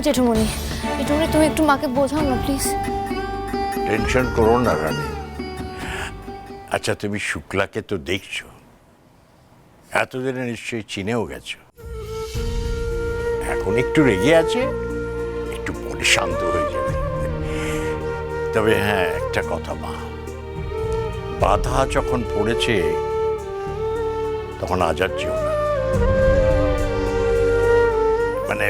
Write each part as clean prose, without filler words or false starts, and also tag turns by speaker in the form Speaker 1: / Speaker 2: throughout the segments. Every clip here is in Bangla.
Speaker 1: জেঠুমনি, জেঠুমনি তুমি একটু মাকে বোঝাও না প্লিজ।
Speaker 2: টেনশন করো না রানী। আচ্ছা, তুমি শুক্লাকে তো দেখছো, এতদিনে নিশ্চয়ই চিনেও গেছো। এখন একটু রেগে আছে, একটু পরে শান্ত হয়ে যাবে। তবে হ্যাঁ, একটা কথা মা, বাধা যখন পড়েছে তখন আজাদ যেও না। মানে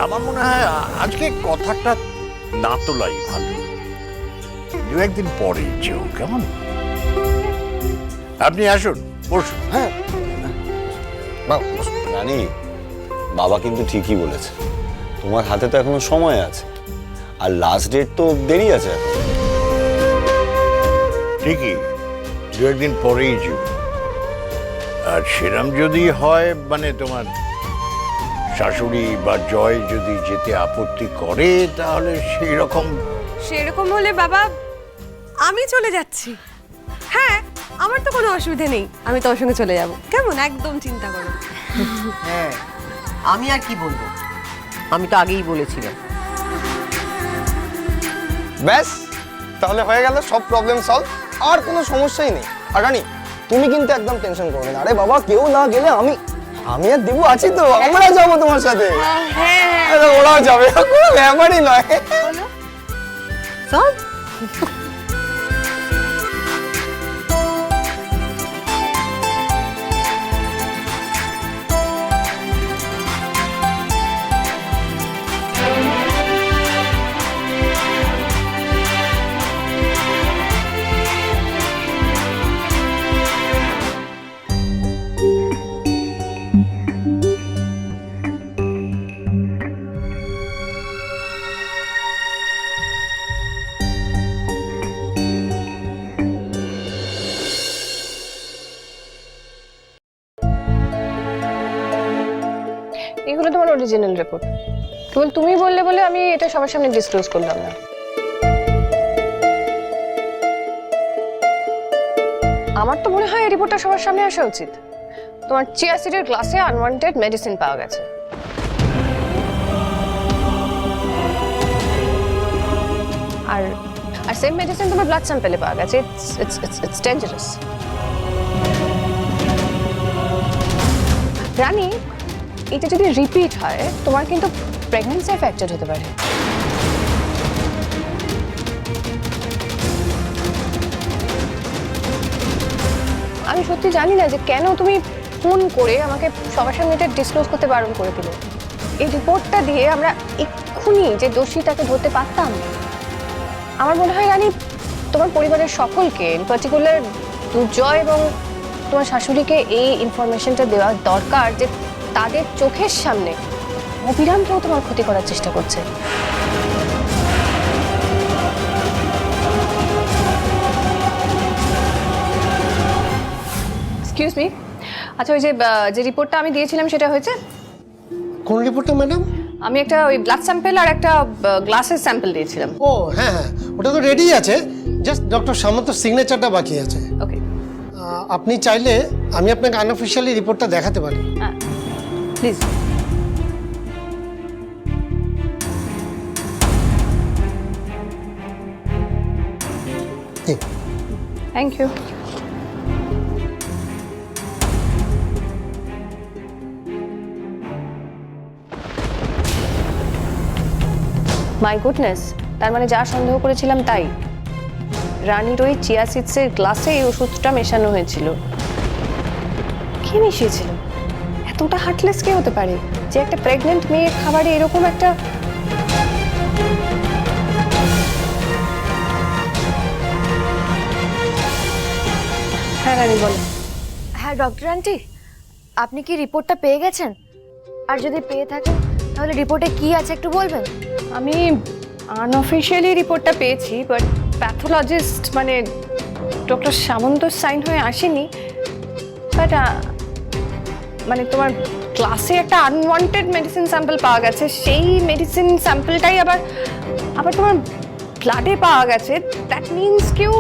Speaker 2: আমার মনে হয় আজকে কথাটা না তোলাই ভালো, দু একদিন পরে যেও, কেমন? আপনি আসুন, বসুন।
Speaker 3: হ্যাঁ রানী, বাবা কিন্তু ঠিকই বলেছে, তোমার হাতে তো এখনো সময় আছে, আর লাস্ট ডেট তো দেরি আছে এখন।
Speaker 2: ঠিকই, দু একদিন পরেই যেও। আর সেরাম যদি হয়, মানে তোমার শাশুড়ি বা জয় যদি যেতে আপত্তি করে, তাহলে
Speaker 4: সেরকম হলে বাবা আমি চলে যাচ্ছি। হ্যাঁ, আমার তো কোনো অসুবিধা নেই, আমি তোমার সঙ্গে চলে যাব। কেমন? একদম চিন্তা করো না।
Speaker 5: হ্যাঁ, আমি আর কি বলবো, আমি তো আগেই বলেছিলাম।
Speaker 6: ব্যাস, তাহলে হয়ে গেল, সব প্রবলেম সলভ, আর কোনো সমস্যাই নেই। আর রানী, তুমি কিন্তু একদম টেনশন করবে না। আরে বাবা, কেউ না গেলে আমি আর দেবু আছি তো, আমরা যাবো তোমার সাথে। আরে ওরাও যাবে, কোনো ব্যাপারই নয়।
Speaker 4: চল।
Speaker 7: এগুলো তোমার অরিজিনাল রিপোর্ট, কেবল তুমি বললে বলে আমি এটা সবার সামনে ডিসক্লোজ করলাম না। আমার তো মনে হয় এই রিপোর্টটা সবার সামনে আসা উচিত। তোমার চিয়া সিডের গ্লাসে আনওয়ান্টেড মেডিসিন পাওয়া গেছে। আর আর সেম মেডিসিন তোমার ব্লাড স্যাম্পেলে পাওয়া গেছে। It's dangerous. রানী, এটা যদি রিপিট হয়, তোমার কিন্তু প্রেগন্যান্সি এফেক্টেড হতে পারে। আমি সত্যি জানি না যে কেন তুমি ফোন করে আমাকে সবার সামনে এটা ডিসক্লোজ করতে বারণ করে দিলে। এই রিপোর্টটা দিয়ে আমরা এক্ষুনি যে দোষী তাকে ধরতে পারতাম। আমার মনে হয় রানী, তোমার পরিবারের সকলকে, ইন পার্টিকুলার দুর্জয় এবং তোমার শাশুড়িকে এই ইনফরমেশনটা দেওয়া দরকার যে তাদের চোখের সামনে অবিরাম কেউ তোমার ক্ষতি করার চেষ্টা করছে। এক্সকিউজ মি, আচ্ছা ওই যে রিপোর্টটা আমি দিয়েছিলাম সেটা হয়েছে?
Speaker 8: কোন রিপোর্টটা ম্যাডাম?
Speaker 7: আমি একটা ওই ব্লাড স্যাম্পল আর একটা গ্লাসের স্যাম্পল দিয়েছিলাম।
Speaker 8: ও হ্যাঁ হ্যাঁ, ওটা তো রেডি আছে, জাস্ট ডক্টর সামন্ত সিগনেচারটা বাকি আছে।
Speaker 7: ওকে,
Speaker 8: আপনি চাইলে আমি আপনাকে আনঅফিশিয়ালি রিপোর্টটা দেখাতে পারি।
Speaker 7: Please. Thank you. My goodness, তার মানে যা সন্দেহ করেছিলাম তাই। রানীর ওই চিয়া সিডসের গ্লাসে এই ওষুধটা মেশানো হয়েছিল। কে মিশিয়েছিল? এতটা হার্টলেস কে হতে পারে যে একটা প্রেগনেন্ট মেয়ের খাবারে এরকম একটা... হ্যাঁ রানী, বলো।
Speaker 1: হ্যাঁ ডক্টর আন্টি, আপনি কি রিপোর্টটা পেয়ে গেছেন? আর যদি পেয়ে থাকেন তাহলে রিপোর্টে কি আছে একটু বলবেন?
Speaker 7: আমি আনঅফিশিয়ালি রিপোর্টটা পেয়েছি, বাট প্যাথোলজিস্ট মানে ডক্টর সামন্ত সাইন হয়ে আসেনি। বাট মানে তোমার ক্লাসে একটা আনওয়ান্টেড মেডিসিন স্যাম্পল পাওয়া গেছে, সেই মেডিসিন স্যাম্পলটাই আবার তোমার ব্লাডে পাওয়া গেছে। দ্যাট মিনস কেউ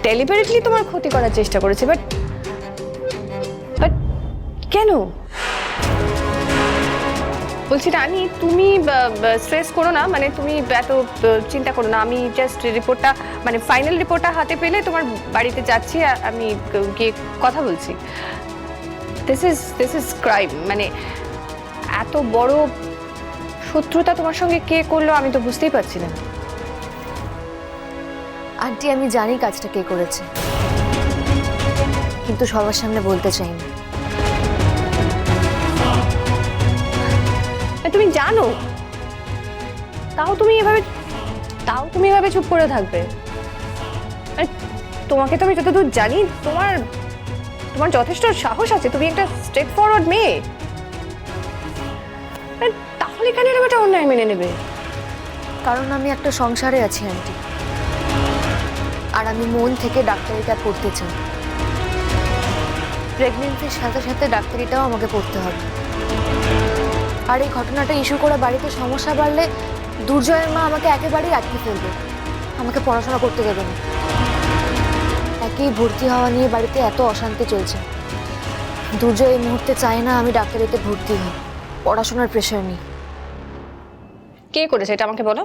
Speaker 7: ডেলিবারেটলি তোমার ক্ষতি করার চেষ্টা করেছে। বাট কেন? বলছি রানী, তুমি স্ট্রেস করো না, মানে তুমি এত চিন্তা করো না। আমি জাস্ট রিপোর্টটা, মানে ফাইনাল রিপোর্টটা হাতে পেলে তোমার বাড়িতে যাচ্ছি, আর আমি গিয়ে কথা বলছি। দিস ইজ ক্রাইম, মানে এত বড় শত্রুতা তোমার সঙ্গে কে করলো আমি তো বুঝতেই পারছি না।
Speaker 1: আন্টি, আমি জানি কাজটা কে করেছে, কিন্তু সবার সামনে বলতে চাই না।
Speaker 7: তুমি জানো, তাও তুমি এভাবে চুপ করে থাকবে? তোমাকে তো আমি যতদূর জানি, তোমার যথেষ্ট সাহস আছে, তুমি একটা স্ট্রেট ফরওয়ার্ড মেয়ে। তাহলে কেন এরকম একটা অন্যায় মেনে নেবে?
Speaker 1: কারণ আমি একটা সংসারে আছি আন্টি, আর আমি মন থেকে ডাক্তারিটা পড়তে চাই। প্রেগনেন্সির সাথে সাথে ডাক্তারিটাও আমাকে পড়তে হবে। আর এই ঘটনাটা ইস্যু করে বাড়িতে সমস্যা বাড়লে দুর্জয়ের মা আমাকে একেবারেই আটকে ফেলবে, আমাকে পড়াশোনা করতে দেবে না। একই ভর্তি হওয়া নিয়ে বাড়িতে এত অশান্তি চলছে। দুর্জয় এই মুহূর্তে চায় না আমি ডাক্তারিতে ভর্তি হই, পড়াশোনার প্রেশার নিই।
Speaker 7: কে করেছে এটা আমাকে বলো।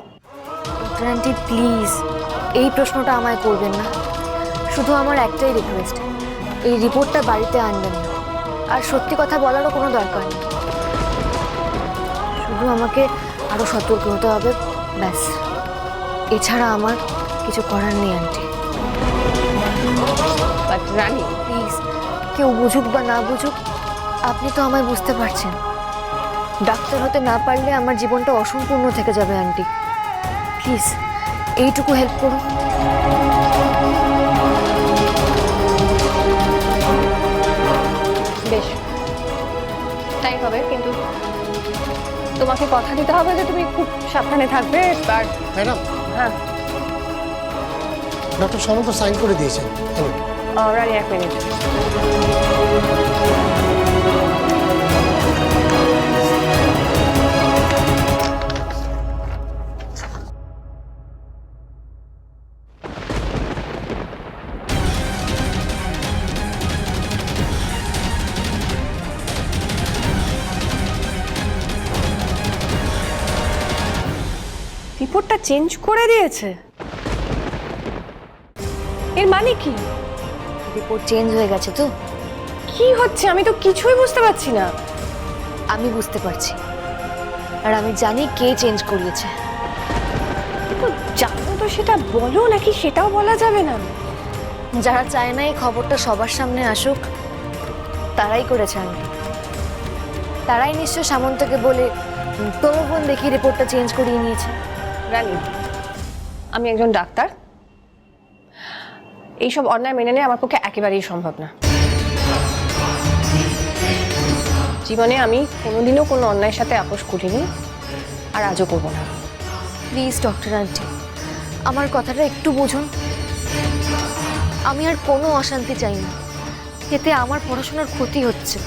Speaker 1: ডক্টর আন্টি প্লিজ এই প্রশ্নটা আমায় করবেন না। শুধু আমার একটাই রিকোয়েস্ট, এই রিপোর্টটা বাড়িতে আনবেন না। আর সত্যি কথা বলারও কোনো দরকার নেই, শুধু আমাকে আরও সতর্ক হতে হবে, ব্যাস। এছাড়া আমার কিছু করার নেই আন্টি।
Speaker 7: বাট রানী,
Speaker 1: প্লিজ, কেউ বুঝুক বা না বুঝুক, আপনি তো আমায় বুঝতে পারছেন। ডাক্তার হতে না পারলে আমার জীবনটা অসম্পূর্ণ থেকে যাবে আন্টি। প্লিজ এইটুকু হেল্প করুন।
Speaker 7: বেশ, তাই হবে, কিন্তু তোমাকে কথা দিতে হবে যে তুমি খুব সাবধানে থাকবে। আর
Speaker 8: ম্যাডাম,
Speaker 7: হ্যাঁ,
Speaker 8: ডক্টর সামন্ত সাইন করে দিয়েছেন।
Speaker 7: রানী 1 মিনিট। রিপোর্টটা চেঞ্জ করে দিয়েছে, এর মানে কি?
Speaker 1: রিপোর্ট চেঞ্জ হয়ে গেছে তো?
Speaker 7: কি হচ্ছে আমি তো কিছুই বুঝতে পারছি না।
Speaker 1: আমি বুঝতে পারছি, আর আমি জানি কে চেঞ্জ করিয়েছে।
Speaker 7: তো জানো তো সেটা বলো, নাকি সেটাও বলা যাবে না?
Speaker 1: যারা চায় না এই খবরটা সবার সামনে আসুক, তারাই করেছে আন্টি। তারাই নিশ্চয় সামন্তকে বলে প্রলোভন দেখিয়ে রিপোর্টটা চেঞ্জ করিয়ে নিয়েছে।
Speaker 7: রানী, আমি একজন ডাক্তার, এইসব অন্যায় মেনে নেওয়া আমার পক্ষে একেবারেই সম্ভব না। জীবনে আমি কোনোদিনও কোনো অন্যায়ের সাথে আপোষ করিনি, আর আজও করবো না।
Speaker 1: প্লিজ ডক্টর আন্টি, আমার কথাটা একটু বুঝুন। আমি আর কোনো অশান্তি চাই না, এতে আমার পড়াশোনার ক্ষতি হচ্ছে।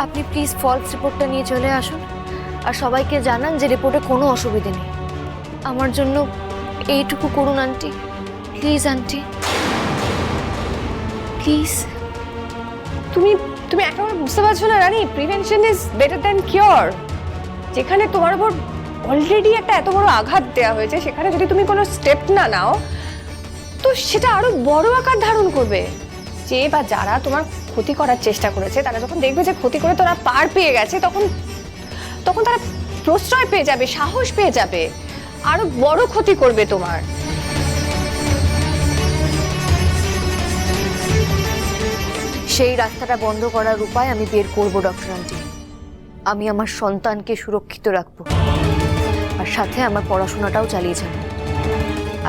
Speaker 1: আপনি প্লিজ ফলস রিপোর্টটা নিয়ে চলে আসুন, আর সবাইকে জানান যে রিপোর্টে কোনো অসুবিধে নেই। আমার জন্য এইটুকু করুন আন্টি, প্লিজ আন্টি, প্লিজ।
Speaker 7: তুমি একেবারে বুঝতে পারছো না রানী, prevention is better than cure. যেখানে তোমার উপর অলরেডি একটা এত বড় আঘাত দেওয়া হয়েছে, সেখানে যদি তুমি কোনো স্টেপ না নাও, তো সেটা আরো বড় আকার ধারণ করবে। যে বা যারা তোমার ক্ষতি করার চেষ্টা করেছে, তারা যখন দেখবে যে ক্ষতি করে তোরা পার পেয়ে গেছে, তখন তারা প্রশ্রয় পেয়ে যাবে, সাহস পেয়ে যাবে, আরো বড় ক্ষতি করবে তোমার।
Speaker 1: সেই রাস্তাটা বন্ধ করার উপায় আমি বের করব ডক্টর আন্টি। আমি আমার সন্তানকে সুরক্ষিত রাখবো, আর সাথে আমার পড়াশোনাটাও চালিয়ে যাব।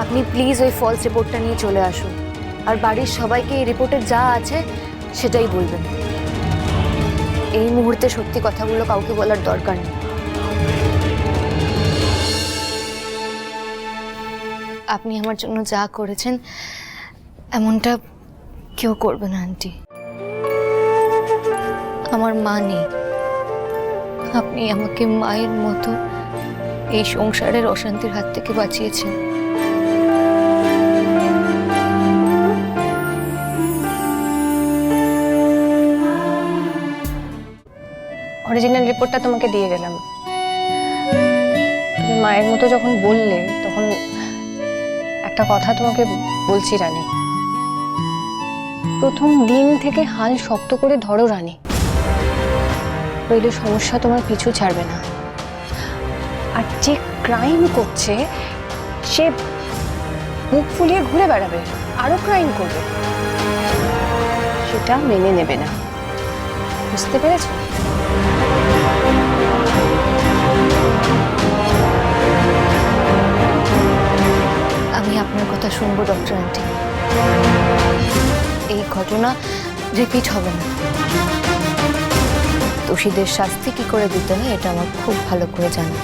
Speaker 1: আপনি প্লিজ ওই ফলস রিপোর্টটা নিয়ে চলে আসুন, আর বাড়ির সবাইকে এই রিপোর্টে যা আছে সেটাই বলবেন। এই মুহূর্তে সত্যি কথাগুলো কাউকে বলার দরকার নেই। আপনি আমার জন্য যা করেছেন এমনটা কেউ করবে না আন্টি। আমার মা নেই, আপনি আমাকে মায়ের মতো এই সংসারের অশান্তির হাত থেকে বাঁচিয়েছেন।
Speaker 7: ওরে অরিজিনাল রিপোর্টটা তোমাকে দিয়ে গেলাম। তুমি মায়ের মতো যখন বললে তখন একটা কথা তোমাকে বলছি রানী, প্রথম দিন থেকে হাল শক্ত করে ধরো রানী, নইলে সমস্যা তোমার পিছু ছাড়বে না। আর যে ক্রাইম করছে সে বুক ফুলিয়ে ঘুরে বেড়াবে, আরো ক্রাইম করবে, সেটা মেনে নেবে না। বুঝতে পেরেছো?
Speaker 1: আমি আপনার কথা শুনবো ডক্টর আন্টি। এই ঘটনা রিপিট হবে না। দোষীদের শাস্তি কি করে দিতে হয় এটা আমার খুব ভালো করে জানা।